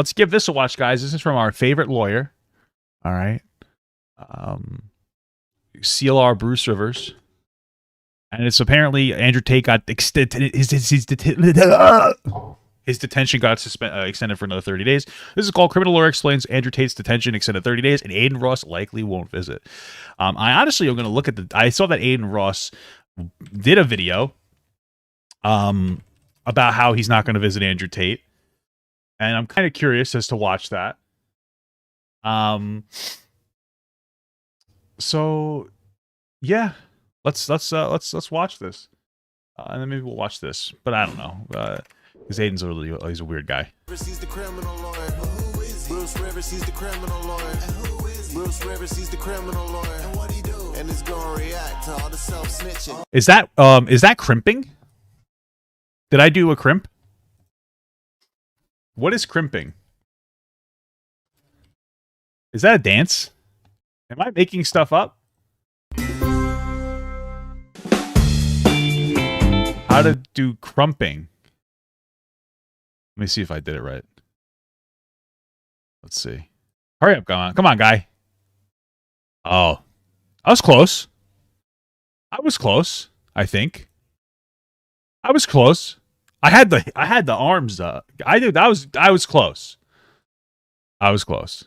let's give this a watch, guys. This is from our favorite lawyer. All right. CLR Bruce Rivers. And it's apparently Andrew Tate got extended. His detention got extended for another 30 days. This is called Criminal Lawyer Explains Andrew Tate's Detention Extended 30 Days, and Aiden Ross likely won't visit. I honestly am going to look at I saw that Aiden Ross did a video about how he's not going to visit Andrew Tate. And I'm kind of curious as to watch that. So yeah, let's watch this. And then maybe we'll watch this. But I don't know. Because Aiden's he's a weird guy. He's the criminal lawyer. Bruce Rivers, he's the criminal lawyer. Bruce Rivers, he's the criminal lawyer. And what he do? And it's gonna react to all the self-snitching. Is that crimping? Did I do a crimp? What is crimping? Is that a dance? Am I making stuff up? How to do crumping? Let me see if I did it right. Let's see. Hurry up, come on, guy. Oh, I was close. I think I was close. I had the arms. I was close. I was close.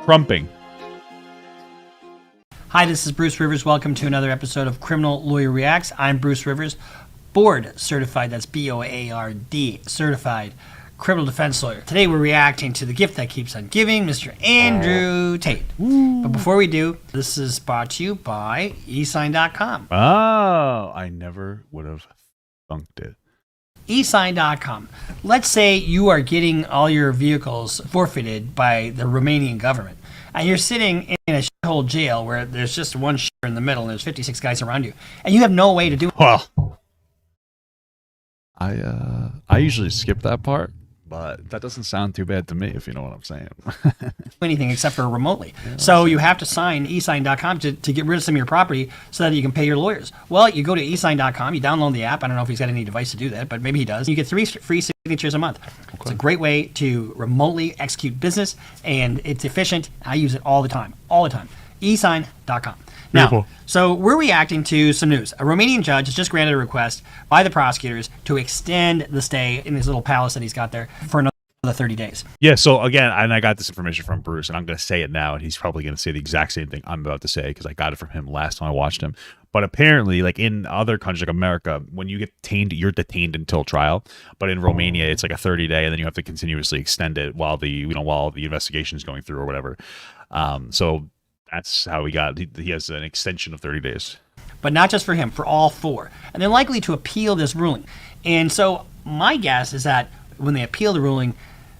Crumping. Hi, this is Bruce Rivers. Welcome to another episode of Criminal Lawyer Reacts. I'm Bruce Rivers, board certified, that's B-O-A-R-D, certified criminal defense lawyer. Today we're reacting to the gift that keeps on giving, Mr. Andrew Tate. Ooh. But before we do, this is brought to you by eSign.com. Oh, I never would have thunked it. eSign.com. Let's say you are getting all your vehicles forfeited by the Romanian government, and you're sitting in a shithole jail where there's just one shit in the middle and there's 56 guys around you, and you have no way to do it. Well, I usually skip that part, but that doesn't sound too bad to me, if you know what I'm saying. Anything except for remotely. Yeah, so you have to sign eSign.com to get rid of some of your property so that you can pay your lawyers. Well, you go to eSign.com, you download the app. I don't know if he's got any device to do that, but maybe he does. You get 3 free signatures a month. Okay. It's a great way to remotely execute business, and it's efficient. I use it all the time. eSign.com. Now, so we're reacting to some news. A Romanian judge has just granted a request by the prosecutors to extend the stay in his little palace that he's got there for another 30 days. Yeah, so again, and I got this information from Bruce, and I'm going to say it now, and he's probably going to say the exact same thing I'm about to say because I got it from him last time I watched him. But apparently, like in other countries like America, when you get detained, you're detained until trial. But in Romania, it's like a 30-day, and then you have to continuously extend it while the investigation is going through or whatever. So that's how he has an extension of 30 days. But not just for him, for all 4. And they're likely to appeal this ruling. And so my guess is that when they appeal the ruling,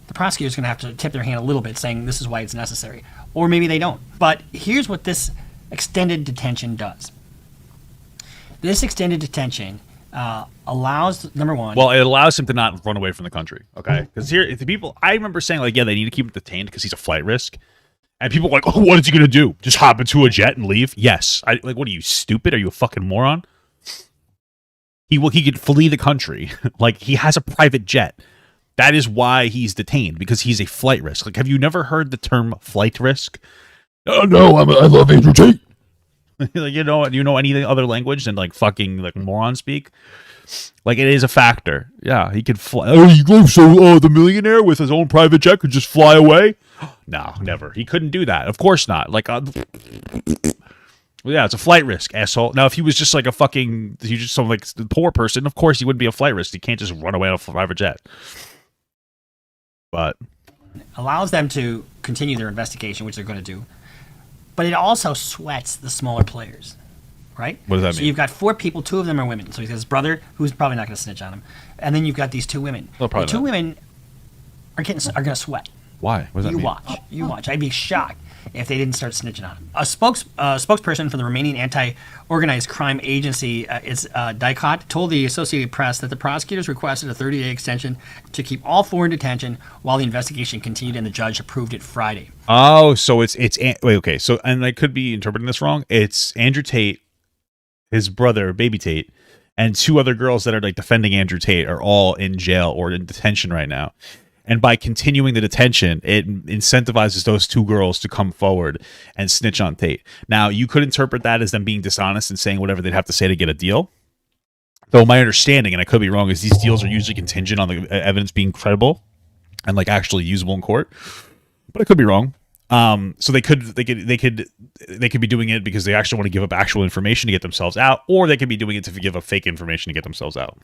the prosecutor's going to have to tip their hand a little bit saying this is why it's necessary. Or maybe they don't. But here's what this extended detention does. This extended detention allows, number one... Well, it allows him to not run away from the country, okay? Because here, the people... I remember saying, like, yeah, they need to keep him detained because he's a flight risk. And people are like, oh, what is he going to do? Just hop into a jet and leave? Yes. Like, what are you, stupid? Are you a fucking moron? He could flee the country. Like, he has a private jet. That is why he's detained, because he's a flight risk. Like, have you never heard the term flight risk? Oh, no, I love Andrew Tate. Like, you know any other language than, like, fucking, like, moron speak? Like, it is a factor. Yeah, he could fly. Oh, you go, so the millionaire with his own private jet could just fly away? No, never. He couldn't do that. Of course not. Like, yeah, it's a flight risk, asshole. Now, if he was just like he's just some like poor person, of course he wouldn't be a flight risk. He can't just run away on a private jet. But allows them to continue their investigation, which they're going to do. But it also sweats the smaller players, right? What does that mean? So you've got 4 people, 2 of them are women. So he's got his brother, who's probably not going to snitch on him, and then you've got these 2 women. Well, the 2 women are going to sweat. Why? What does that mean? You watch. I'd be shocked if they didn't start snitching on him. A spokesperson for the Romanian anti-organized crime agency, Tate, told the Associated Press that the prosecutors requested a 30-day extension to keep all 4 in detention while the investigation continued, and the judge approved it Friday. Oh, so wait, okay. So, and I could be interpreting this wrong. It's Andrew Tate, his brother, Baby Tate, and 2 other girls that are like defending Andrew Tate are all in jail or in detention right now. And by continuing the detention, it incentivizes those 2 girls to come forward and snitch on Tate. Now, you could interpret that as them being dishonest and saying whatever they'd have to say to get a deal. Though my understanding, and I could be wrong, is these deals are usually contingent on the evidence being credible and like actually usable in court. But I could be wrong. So they could be doing it because they actually want to give up actual information to get themselves out, or they could be doing it to give up fake information to get themselves out.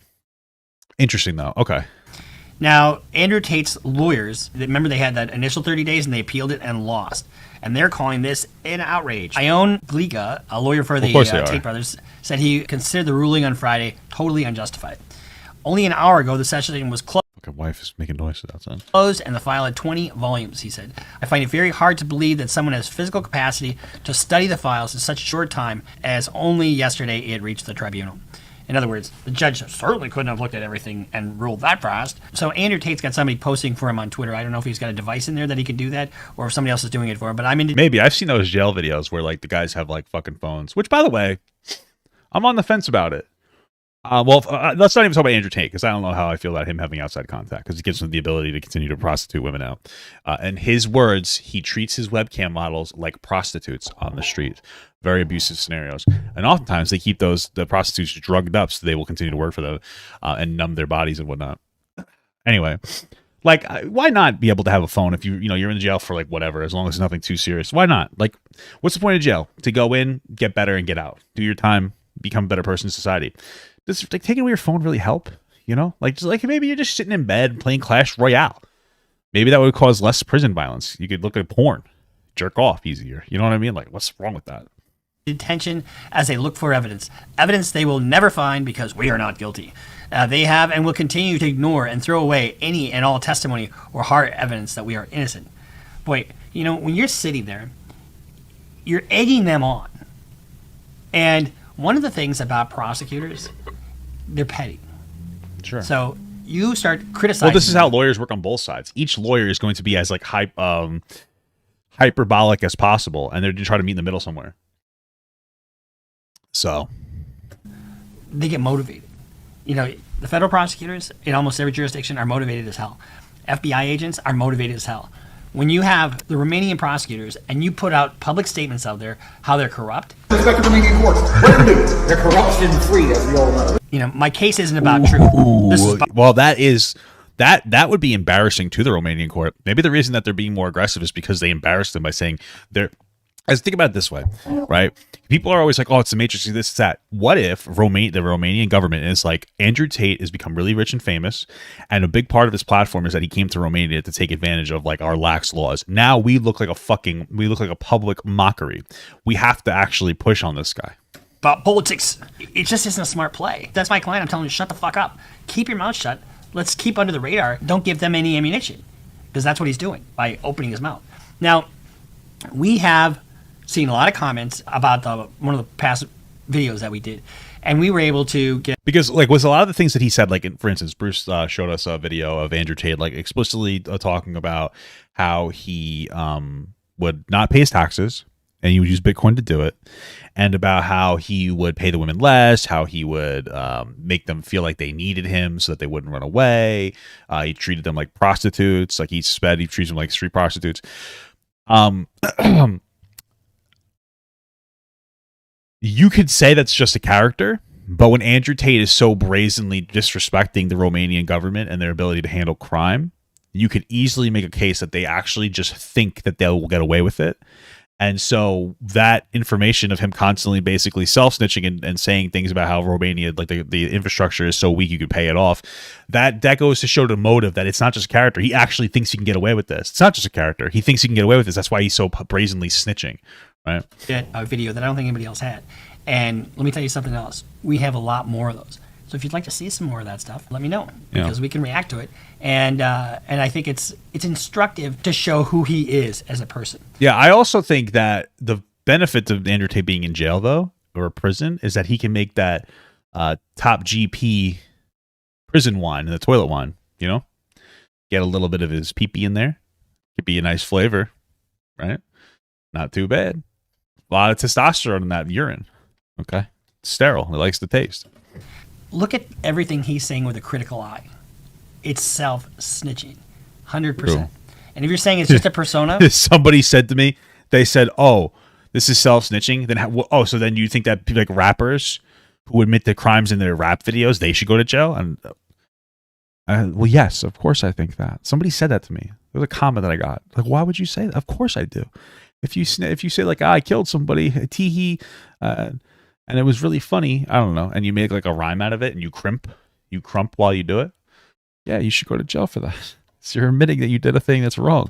Interesting, though. Okay. Now, Andrew Tate's lawyers, remember they had that initial 30 days and they appealed it and lost. And they're calling this an outrage. Ione Gliga, a lawyer for the Tate brothers, said he considered the ruling on Friday totally unjustified. Only an hour ago, the session was closed. Okay, wife is making noises outside. Closed, and the file had 20 volumes, he said. I find it very hard to believe that someone has physical capacity to study the files in such a short time as only yesterday it reached the tribunal. In other words, the judge certainly couldn't have looked at everything and ruled that fast. So Andrew Tate's got somebody posting for him on Twitter. I don't know if he's got a device in there that he can do that, or if somebody else is doing it for him. But I'm into maybe I've seen those jail videos where like the guys have like fucking phones. Which, by the way, I'm on the fence about it. Let's not even talk about Andrew Tate, because I don't know how I feel about him having outside contact, because he gives him the ability to continue to prostitute women out. In his words, he treats his webcam models like prostitutes on the street. Very abusive scenarios. And oftentimes they keep the prostitutes drugged up so they will continue to work for them and numb their bodies and whatnot. Anyway, like, why not be able to have a phone if you're in jail for like whatever, as long as it's nothing too serious? Why not? Like, what's the point of jail? To go in, get better, and get out. Do your time, become a better person in society. Does like taking away your phone really help? Like maybe you're just sitting in bed playing Clash Royale. Maybe that would cause less prison violence. You could look at porn, jerk off easier. You know what I mean? Like, what's wrong with that? Detention as they look for evidence they will never find because we are not guilty. They have and will continue to ignore and throw away any and all testimony or hard evidence that we are innocent. Boy, when you're sitting there, you're egging them on. And one of the things about prosecutors, they're petty. Sure. So you start criticizing. Well, this is how lawyers work on both sides. Each lawyer is going to be as like hyperbolic as possible, and they're going to try to meet in the middle somewhere. So they get motivated. The federal prosecutors in almost every jurisdiction are motivated as hell. FBI agents are motivated as hell. When you have the Romanian prosecutors and you put out public statements out there how they're corrupt. Respect the Romanian courts. What do they do? They're corruption-free, as we all know. My case isn't about truth. Well, that would be embarrassing to the Romanian court. Maybe the reason that they're being more aggressive is because they embarrass them by saying they're. As think about it this way, right? People are always like, "Oh, it's the Matrix, this, that." What if the Romanian government is like, Andrew Tate has become really rich and famous, and a big part of his platform is that he came to Romania to take advantage of like our lax laws. Now we look like a public mockery. We have to actually push on this guy. But politics, it just isn't a smart play. That's my client. I'm telling you, shut the fuck up. Keep your mouth shut. Let's keep under the radar. Don't give them any ammunition, because that's what he's doing by opening his mouth. Now, we have seen a lot of comments about one of the past videos that we did, and we were able to get, because like was a lot of the things that he said, like for instance, Bruce showed us a video of Andrew Tate like explicitly talking about how he would not pay his taxes and he would use Bitcoin to do it, and about how he would pay the women less, how he would make them feel like they needed him so that they wouldn't run away. He treated them like prostitutes, like he treats them like street prostitutes. You could say that's just a character, but when Andrew Tate is so brazenly disrespecting the Romanian government and their ability to handle crime, you could easily make a case that they actually just think that they will get away with it. And so that information of him constantly basically self-snitching and saying things about how Romania, like the infrastructure is so weak you could pay it off, that goes to show the motive that it's not just a character. He actually thinks he can get away with this. It's not just a character. He thinks he can get away with this. That's why he's so brazenly snitching. Right. A video that I don't think anybody else had. And let me tell you something else. We have a lot more of those. So if you'd like to see some more of that stuff, let me know, because we can react to it. And I think it's instructive to show who he is as a person. Yeah, I also think that the benefit of Andrew Tate being in jail, though, or prison, is that he can make that top GP prison wine and the toilet wine, get a little bit of his pee-pee in there. Could be a nice flavor, right? Not too bad. A lot of testosterone in that urine. Okay. It's sterile. It likes the taste. look at everything he's saying with a critical eye. It's self-snitching, 100%. True. And if you're saying it's just a persona, Somebody said to me, they said, "Oh, this is self-snitching." Then, so then you think that like rappers who admit to crimes in their rap videos, they should go to jail? And well, yes, of course I think that. Somebody said that to me. There was a comment that I got. Like, why would you say that? Of course I do. If you say like, I killed somebody, tee and it was really funny, I don't know, and you make like a rhyme out of it and you crump while you do it, yeah, you should go to jail for that. So you're admitting that you did a thing that's wrong.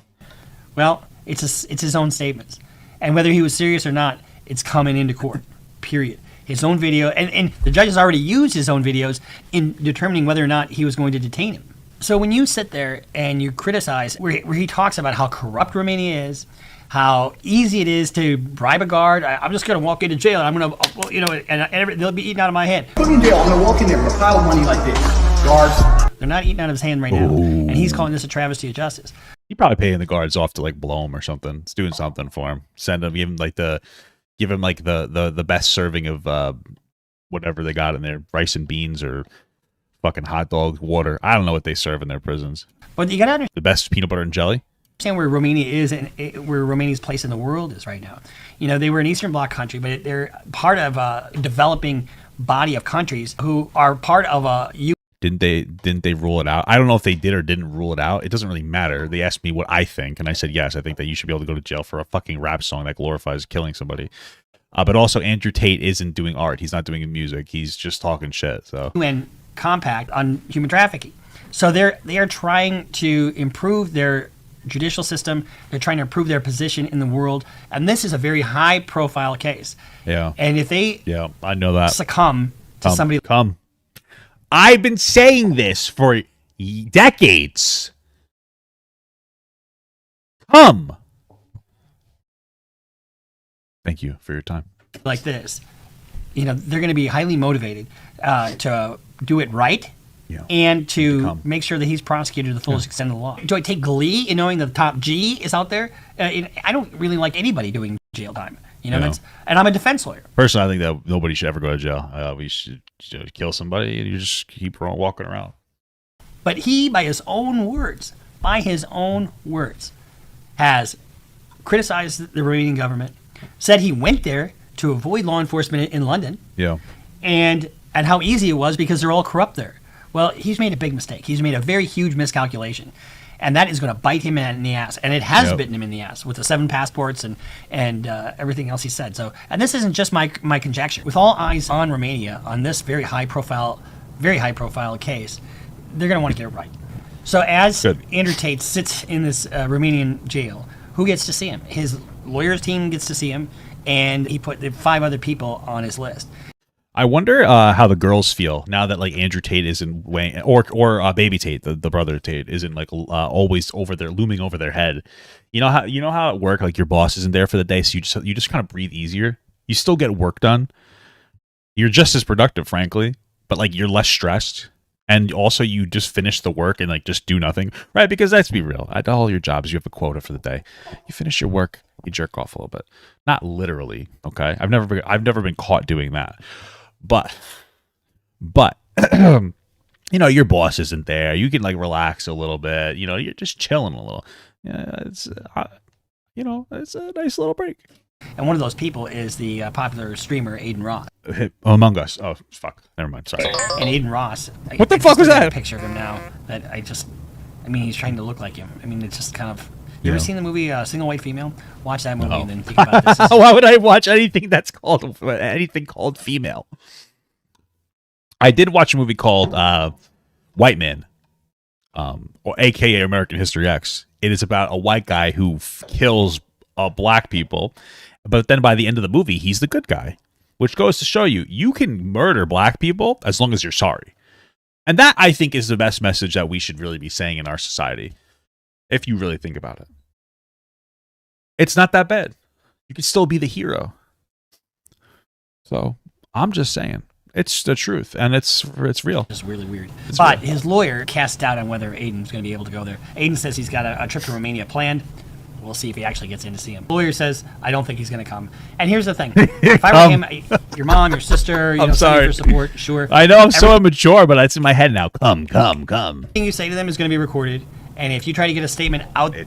well, it's his own statements. And whether he was serious or not, it's coming into court, period. His own video, and the judge has already used his own videos in determining whether or not he was going to detain him. So when you sit there and you criticize, where he talks about how corrupt Romania is, how easy it is to bribe a guard, I'm just going to walk into jail, and I'm going to, and they'll be eating out of my hand. Put me in jail. I'm gonna walk in there with a pile of money like this. Guards. They're not eating out of his hand right now, and he's calling this a travesty of justice. You probably paying the guards off to like blow him or something. It's doing something for him. Send him, give him the best serving of whatever they got in there, rice and beans or fucking hot dogs, water. I don't know what they serve in their prisons. But you got to understand The best peanut butter and jelly. where Romania is and where Romania's place in the world is right now. You know, they were an Eastern Bloc country, but they're part of a developing body of countries who are part of a Didn't they rule it out? I don't know if they did or didn't rule it out. It doesn't really matter. They asked me what I think, and I said yes. I think that you should be able to go to jail for a fucking rap song that glorifies killing somebody. But also, Andrew Tate isn't doing art. He's not doing music. He's just talking shit. So UN compact on human trafficking. So they are trying to improve their judicial system. They're trying to improve their position in the world, and this is a very high-profile case. yeah, And if they I know that. succumb to somebody, Come. I've been saying this for decades. Come. Thank you for your time. like this, you know, they're going to be highly motivated to do it right Yeah. and to Become. make sure that he's prosecuted to the fullest extent of the law. Do I take glee in knowing that the top G is out there? I don't really like anybody doing jail time. You know, Yeah. and I'm a defense lawyer. Personally, I think that nobody should ever go to jail. We should kill somebody and you just keep walking around. But he, by his own words, has criticized the Romanian government, said he went there to avoid law enforcement in London, Yeah. and how easy it was because they're all corrupt there. Well, he's made a big mistake. He's made a very huge miscalculation, and that is going to bite him in the ass. And it has Yep. bitten him in the ass with the 7 passports and everything else he said. So, and this isn't just my conjecture. With all eyes on Romania on this very high profile case, they're going to want to get it right. So as Good. Andrew Tate sits in this Romanian jail, who gets to see him? His lawyer's team gets to see him, and he put 5 other people on his list. I wonder how the girls feel now that like Andrew Tate isn't weighing, or Baby Tate, the brother of Tate, isn't like always over there looming over their head. You know how it works. Like your boss isn't there for the day, so you just kind of breathe easier. You still get work done. You're just as productive, frankly, but like you're less stressed, and also you just finish the work and like just do nothing, right? Because let's be real, at all your jobs, you have a quota for the day. You finish your work, you jerk off a little bit, not literally. Okay, I've never been caught doing that. But you know, your boss isn't there. You can like relax a little bit. You know, you're just chilling a little. Yeah, it's it's a nice little break. And one of those people is the popular streamer Aiden Ross. Among Us. Oh fuck, never mind. Sorry. And Aiden Ross. What the I fuck just was looked at that? A picture of him now that I mean, he's trying to look like him. I mean, it's just kind of. You Yeah. ever seen the movie Single White Female? Watch that movie and then think about this. Why would I watch anything called female? I did watch a movie called White Man, or AKA American History X. It is about a white guy who kills black people, but then by the end of the movie, he's the good guy, which goes to show you can murder black people as long as you're sorry. And that, I think, is the best message that we should really be saying in our society, if you really think about it. It's not that bad. You can still be the hero. So I'm just saying, it's the truth, and it's real. Just really weird. It's But real. his lawyer cast doubt on whether Aiden's going to be able to go there. Aiden says he's got a trip to Romania planned. we'll see if he actually gets in to see him. The lawyer says, I don't think he's going to come. And here's the thing. If I were him, your mom, your sister, you know, sorry. for support, sure. I know I'm so immature, but it's in my head now. Come. Everything you say to them is going to be recorded. And if you try to get a statement out there,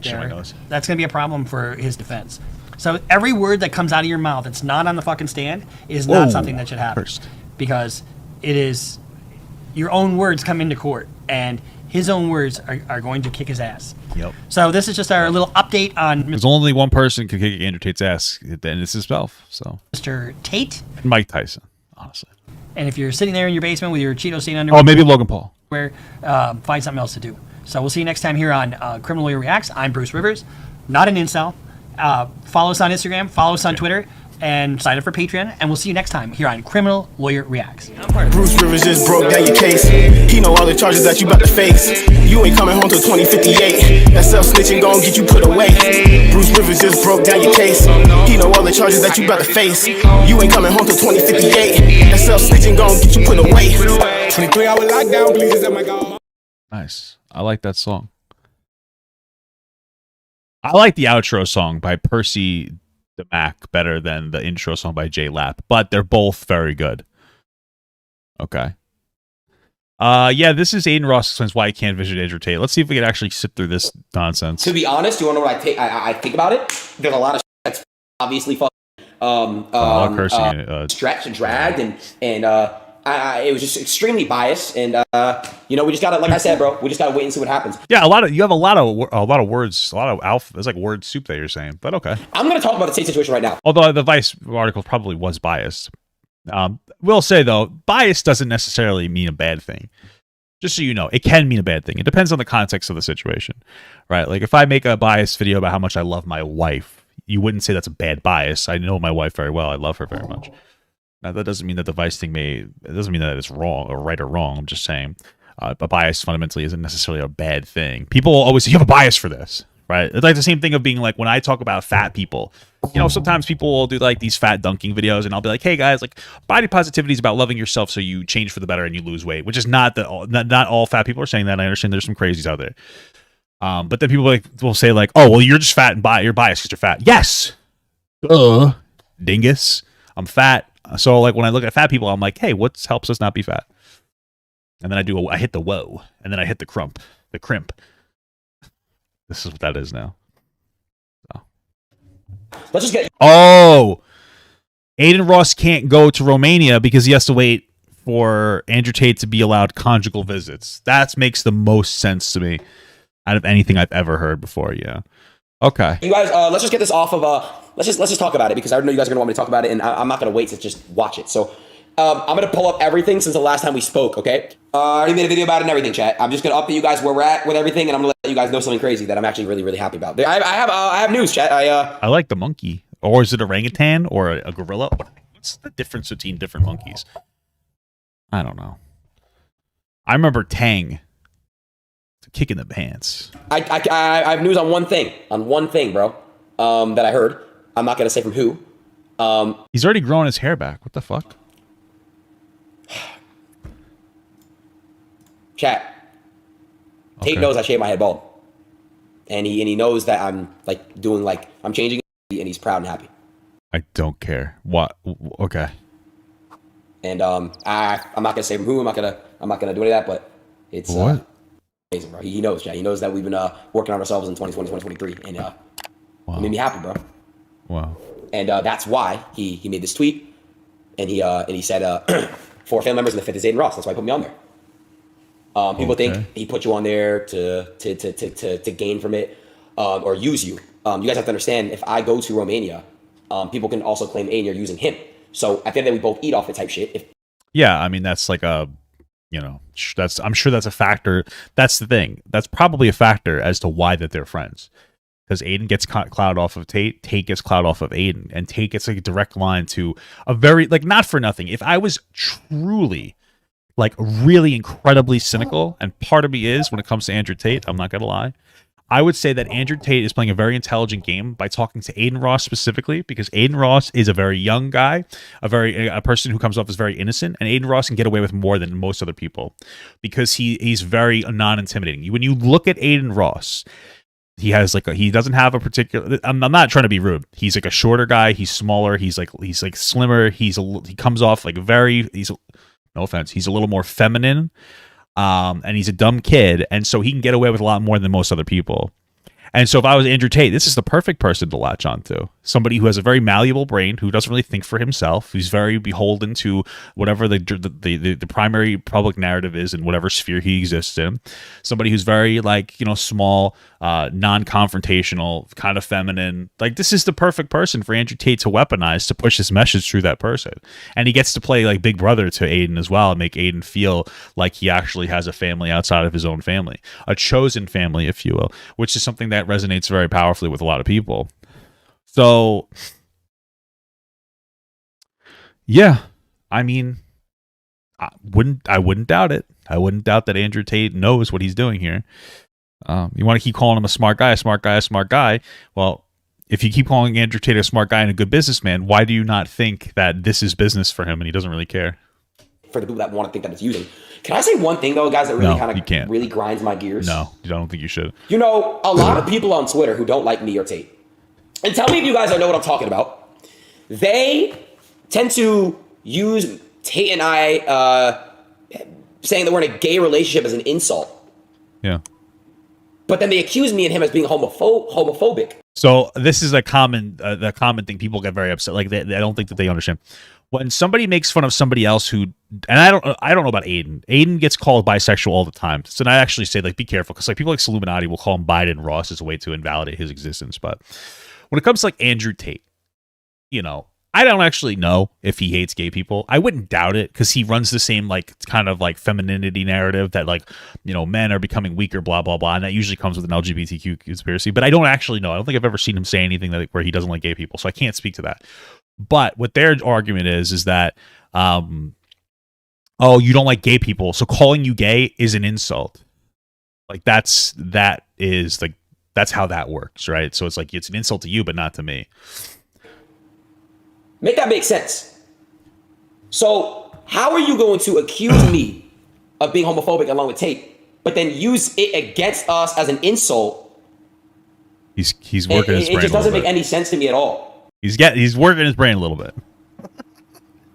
that's going to be a problem for his defense. So every word that comes out of your mouth that's not on the fucking stand is not something that should happen. Because it is your own words come into court, and his own words are going to kick his ass. Yep. So this is just our little update on There's only one person can kick Andrew Tate's ass, then it's himself. So Mr. Tate. Mike Tyson, honestly. And if you're sitting there in your basement with your Cheeto stain underwear, maybe Logan Paul. Find something else to do. So we'll see you next time here on Criminal Lawyer Reacts. I'm Bruce Rivers, not an incel. Follow us on Instagram, follow us on Twitter, and sign up for Patreon. And we'll see you next time here on Criminal Lawyer Reacts. Bruce Rivers just broke down your case. He know all the charges that you about to face. You ain't coming home till 2058. That self-snitching gon' get you put away. Bruce Rivers just broke down your case. He know all the charges that you about to face. You ain't coming home till 2058. That self-snitching gon' get you put away. 23-hour lockdown, please, oh my God. Nice. I like that song. I like the outro song by Percy the Mac better than the intro song by J Lap, but they're both very good. Okay. Yeah, this is Aiden Ross explains why he can't visit Andrew Tate. Let's see if we can actually sit through this nonsense. To be honest, you want to know what I think about it? There's a lot of shit that's obviously stretched and dragged, and it was just extremely biased, and we just gotta, like I said, bro, we just gotta wait and see what happens. Yeah, you have a lot of words, a lot of alpha. It's like word soup that you're saying, but okay. I'm gonna talk about the Tate situation right now. Although the Vice article probably was biased. We'll say though, bias doesn't necessarily mean a bad thing. Just so you know, it can mean a bad thing. It depends on the context of the situation, right? Like if I make a biased video about how much I love my wife, you wouldn't say that's a bad bias. I know my wife very well. I love her very much. Now, that doesn't mean that the Vice thing it doesn't mean that it's wrong or right or wrong. I'm just saying a bias fundamentally isn't necessarily a bad thing. People will always say, you have a bias for this, right? It's like the same thing of being like, when I talk about fat people, sometimes people will do like these fat dunking videos and I'll be like, hey guys, like body positivity is about loving yourself so you change for the better and you lose weight, which is not all fat people are saying that. I understand there's some crazies out there. But then people will say like, oh, well, you're just fat and you're biased because you're fat. Yes. Dingus. I'm fat. So like when I look at fat people, I'm like, hey, what helps us not be fat? And then I hit the whoa, and then I hit the crimp. This is what that is now. So. Let's just get. Oh, Aiden Ross can't go to Romania because he has to wait for Andrew Tate to be allowed conjugal visits. That makes the most sense to me out of anything I've ever heard before. Yeah. Okay. You guys, let's just get this off of. Let's just talk about it because I know you guys are gonna want me to talk about it, and I'm not gonna wait to just watch it. So, I'm gonna pull up everything since the last time we spoke. Okay. I already made a video about it and everything, chat. I'm just gonna update you guys where we're at with everything, and I'm gonna let you guys know something crazy that I'm actually really, really happy about. I have news, chat. I like the monkey, or is it orangutan or a gorilla? What's the difference between different monkeys? I don't know. I remember Tang. Kick in the pants. I have news on one thing, bro. That I heard. I'm not gonna say from who. He's already growing his hair back. What the fuck? Chat. Tate knows I shave my head bald, and he knows that I'm like doing like I'm changing, and he's proud and happy. I don't care. What? Okay. And I'm not gonna say from who. I'm not gonna do any of that. But it's what? Amazing, bro. He knows, chat. He knows that we've been working on ourselves in 2020, 2023, and wow. It made me happy, bro. Wow. And that's why he made this tweet, and he said 4 family members, and the 5th is Aiden Ross. That's why he put me on there. People think he put you on there to gain from it or use you. You guys have to understand, if I go to Romania, people can also claim Aiden, you're using him. So I think that we both eat off the type shit. Yeah, I mean that's like a, I'm sure that's a factor. That's the thing. That's probably a factor as to why that they're friends. Because Aiden gets clout off of Tate, Tate gets clout off of Aiden, and Tate gets like a direct line to a very, like, not for nothing. If I was truly, like, really incredibly cynical, and part of me is when it comes to Andrew Tate, I'm not gonna lie, I would say that Andrew Tate is playing a very intelligent game by talking to Aiden Ross specifically, because Aiden Ross is a very young guy, a person who comes off as very innocent, and Aiden Ross can get away with more than most other people because he's very non-intimidating. When you look at Aiden Ross, he has like he doesn't have a particular. I'm not trying to be rude. He's like a shorter guy. He's smaller. He's like slimmer. He comes off like no offense. He's a little more feminine. And he's a dumb kid, and so he can get away with a lot more than most other people. And so if I was Andrew Tate, this is the perfect person to latch onto. Somebody who has a very malleable brain, who doesn't really think for himself, who's very beholden to whatever the primary public narrative is in whatever sphere he exists in. Somebody who's very small, non-confrontational, kind of feminine. Like, this is the perfect person for Andrew Tate to weaponize to push his message through that person. And he gets to play like big brother to Aiden as well, and make Aiden feel like he actually has a family outside of his own family, a chosen family, if you will, which is something that resonates very powerfully with a lot of people. So yeah, I mean, I wouldn't doubt it. I wouldn't doubt that Andrew Tate knows what he's doing here. You want to keep calling him a smart guy. Well, if you keep calling Andrew Tate a smart guy and a good businessman, why do you not think that this is business for him and he doesn't really care? For the people that want to think that it's using. Can I say one thing though, guys, that really you can't. really grinds my gears? No, I don't think you should. You know, a lot of people on Twitter who don't like me or Tate, and tell me if you guys don't know what I'm talking about, they tend to use Tate and I saying that we're in a gay relationship as an insult. Yeah. But then they accuse me and him as being homophobic. So this is the common thing. People get very upset. Like, they don't think that they understand. When somebody makes fun of somebody else who, and I don't know about Aiden. Aiden gets called bisexual all the time. So I actually say, like, be careful, because like people like Illuminati will call him Aiden Ross as a way to invalidate his existence. But when it comes to like Andrew Tate, I don't actually know if he hates gay people. I wouldn't doubt it, because he runs the same like kind of like femininity narrative that like men are becoming weaker, blah blah blah, and that usually comes with an LGBTQ conspiracy. But I don't actually know. I don't think I've ever seen him say anything where he doesn't like gay people, so I can't speak to that. But what their argument is that, you don't like gay people, so calling you gay is an insult. Like that's how that works, right? So it's like it's an insult to you, but not to me. Make that make sense. So how are you going to accuse me of being homophobic along with Tate, but then use it against us as an insult? He's working his brain. It just doesn't make any sense to me at all. He's working his brain a little bit.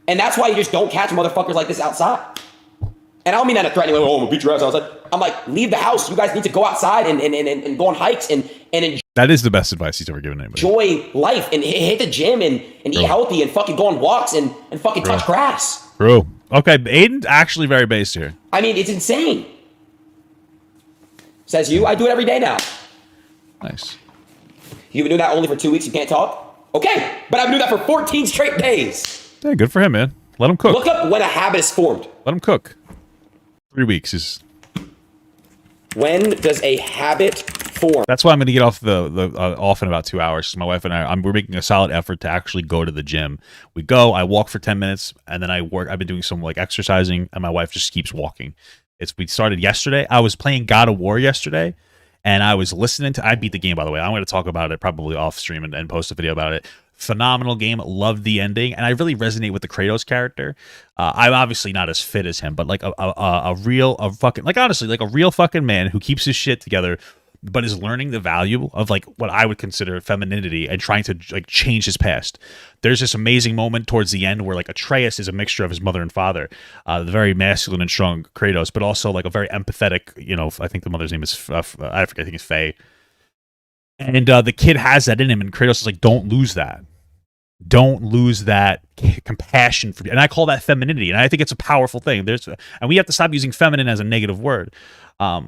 And that's why you just don't catch motherfuckers like this outside. And I don't mean that in a threatening way, I'm gonna beat your ass outside. I'm like, leave the house. You guys need to go outside and go on hikes and enjoy. That is the best advice he's ever given anybody. Enjoy life and hit the gym and eat healthy and fucking go on walks and fucking touch grass. True. Okay, Aiden's actually very based here. I mean, it's insane. Says you. I do it every day now. Nice. You've been doing that only for 2 weeks. You can't talk? Okay, but I've been doing that for 14 straight days. Yeah, good for him, man. Let him cook. Look up when a habit is formed. Let him cook. 3 weeks is. When does a habit form? That's why I'm going to get off off in about 2 hours. My wife and we're making a solid effort to actually go to the gym. We go, I walk for 10 minutes, and then I work. I've been doing some like exercising, and my wife just keeps walking. We started yesterday. I was playing God of War yesterday, and I was listening to. I beat the game, by the way. I'm going to talk about it probably off stream and post a video about it. Phenomenal game. Loved the ending, and I really resonate with the Kratos character. I'm obviously not as fit as him, but like a real fucking man who keeps his shit together, but is learning the value of like what I would consider femininity and trying to like change his past. There's this amazing moment towards the end where like Atreus is a mixture of his mother and father, the very masculine and strong Kratos, but also like a very empathetic. I think the mother's name is I forget. I think it's Faye. And the kid has that in him, and Kratos is like, don't lose that. Don't lose that compassion for, and I call that femininity, and I think it's a powerful thing. And we have to stop using feminine as a negative word. I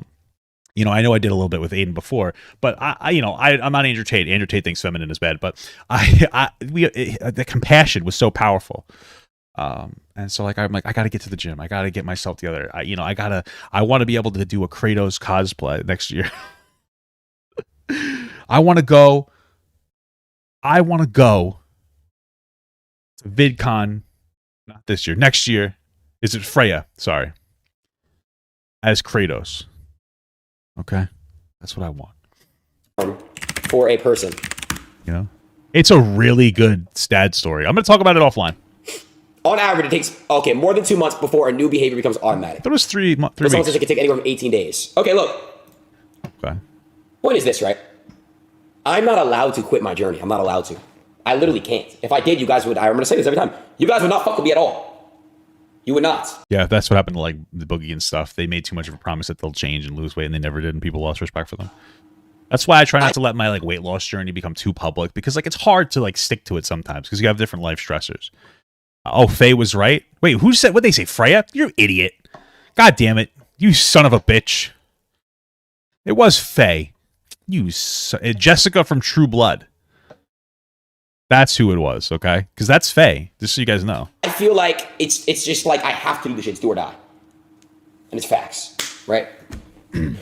know I did a little bit with Aiden before, but I'm not Andrew Tate. Andrew Tate thinks feminine is bad, but the compassion was so powerful. And so like I'm like, I got to get to the gym. I got to get myself together. I want to be able to do a Kratos cosplay next year. I want to go to VidCon, not this year, next year. Is it Freya? Sorry. As Kratos. Okay. That's what I want. For a person. It's a really good stat story. I'm going to talk about it offline. On average, it takes, more than 2 months before a new behavior becomes automatic. That was 3 months. Someone says it can take anywhere from 18 days. Okay, look. Okay. Point is this, right? I'm not allowed to quit my journey. I'm not allowed to. I literally can't. If I did, you guys would, I'm going to say this every time, you guys would not fuck with me at all. You would not. Yeah, that's what happened to like the Boogie and stuff. They made too much of a promise that they'll change and lose weight, and they never did, and people lost respect for them. That's why I try not to let my like weight loss journey become too public, because like it's hard to like stick to it sometimes because you have different life stressors. Oh, Faye was right. Wait, who said, what'd they say? Freya? You're an idiot. God damn it. You son of a bitch. It was Faye. Jessica from True Blood. That's who it was, okay? Because that's Faye, just so you guys know. I feel like it's just like I have to do this shit. It's do or die. And it's facts, right? I'm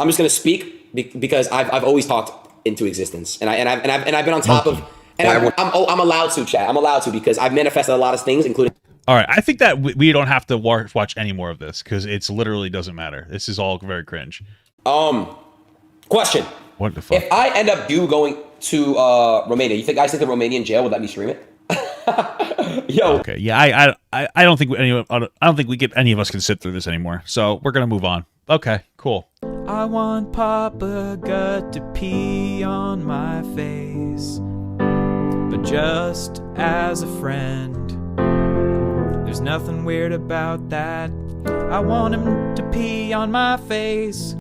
just going to speak because I've always talked into existence. And I've been on top of... And I'm allowed to, chat. I'm allowed to because I've manifested a lot of things, including... All right, I think that we don't have to watch any more of this because it's literally doesn't matter. This is all very cringe. Question. What the fuck? If I end up going to Romania, you guys think the Romanian jail would let me stream it? Yo. Okay. Yeah, I don't think any of us can sit through this anymore. So we're gonna move on. Okay. Cool. I want Papa Gut to pee on my face, but just as a friend. There's nothing weird about that. I want him to pee on my face.